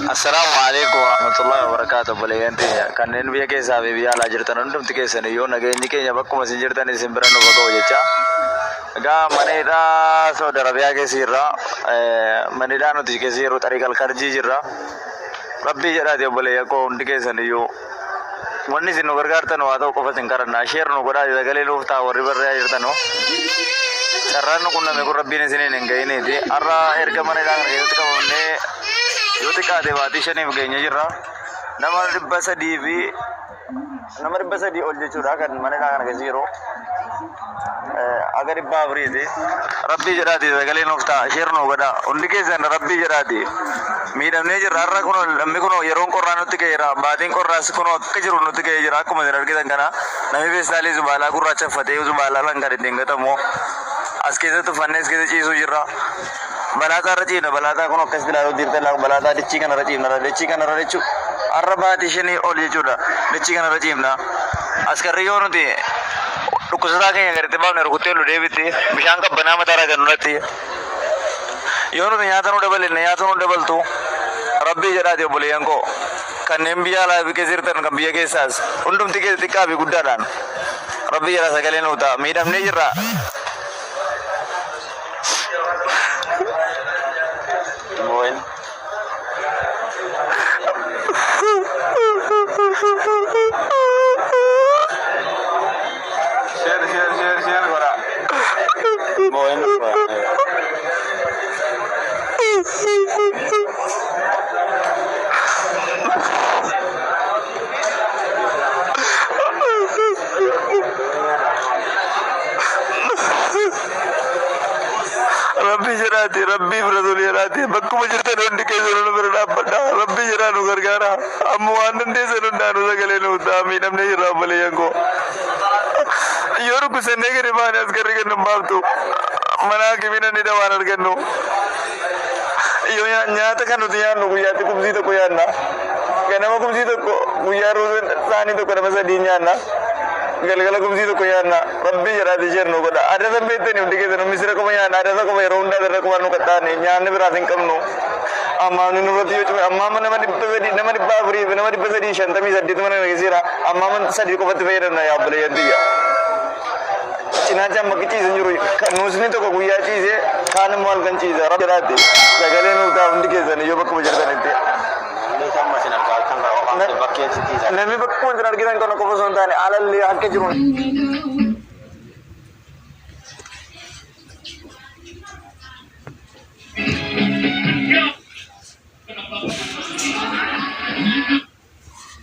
Assalamualaikum warahmatullahi wabarakatuh. Baliyantinya kanneen biyya keessaa fi biyya alaa jirtan hundumti keessan yoo nageenyi keenya bakkuma isin jirtan isin bira nu bakka jecha. Egaa manidha Saudi Arabiyaa keessa jirra. Manidha nuti keessa jirru Tariiqal Karjii jirra. Rabbii jedhaati obboleeyya koo hundi keessan iyyuu wanni isin nu gargaartan waa ta'u qofa isin kadhanna. Sheer nu godhaa sagalee nuuf ta'a warri barreeyaa jirtan. Carraan nu qunname kun rabbiin isiniin hin ga'iniiti. Har'a erga manidhaa kana keessatti qabamnee yoo xiqqaate baatii shaniif geenya jirra. Nama 300 ol jechuudha kan manidhaa kana keessa jiru. Aga 400ti. Rabbii jedhaati sagalee nuuf ta'a. Sheer nu godhaa. Hundi keessan rabbii jedhaati. Miidhamnee jirra. Har'a kun namni kun yeroon qorraa nutti ga'eera. Baatiin qorraas kun akka jiru nutti ga'ee jira. Akkuma isin argitan kana namni feestaalii zubaalaa gurraacha uffatee zubaalaa lan kan ittiin gatamu. As keessatti uffannee as keessa ciisuu jirra. Balaataa irra ciifna. Balaataa kun akkasitti ilaaluu dirta ilaalu. Balaataa dachii kanarra ciifna. Dachii kanarra jechuun har'a baatii shanii ol jechuudha. Dachii kanarra ciifna. Askarri yoo nuti dhukkusataa keenya gaditti baafne rukuttee nu deebitti bishaan qabbanaa mataarraa kan nurratti. Yoo nuti nyaata nu dabalinne nyaata nu dabaltu rabbii jedhaati obboleeyyan koo kanneen biyya alaa fi keessa jirtan kan biyya keessaas hundumti keessa xiqqaa fi guddaadhaan rabbii jedha sagalee nuuf ta'a. Miidhamnee jirra. Share kora. Rabbi jiraati, Rabbi Rasul jiraati. Bakkuma jirtan hundi keessan nu bira dhaabbadha. Rabbi jiraa nu gargaara. Amma waan dandeessan hundaa nu sagalee nuuf ta'a. Miidhamnee jirra obboleeyyan koo. Yoo rukkisannee gadi baane askarri kennu baaftu. Mana hakimina ni waan argannu. Yoo nyaata kan nuti nyaannu guyyaatti kumsii tokko nyaanna. Ganama kumsii tokko guyyaa ruusa saanii tokko nama sadii nyaanna. Galgala kumsii tokko nyaanna. Rabbi jedhaati isheen nu godha. Adda san beektanii hundi keessan misira qoma nyaanna. Adda san qoma yeroo hundaa irra qoma nu qaxxaane nyaanni biraas hin qabnu. Amma nu nurratti yoo cume amma nama 400 nama 400 nama 358 mana keessa amma sadii qofatti fayyadamna yaa obboleeyyan tiyya. Cinaacha amma ciise jiru kan nuusni tokko guyyaa ciise kaan immoo halkan ciise. Rabbi jedhaati sagalee nuuf ta'a hundi keessan yoo bakkuma jirtanitti. Namni bakkuma jiran argitan kana qofa osoo hin taane alallee akka jiru.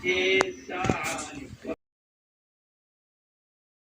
Yes,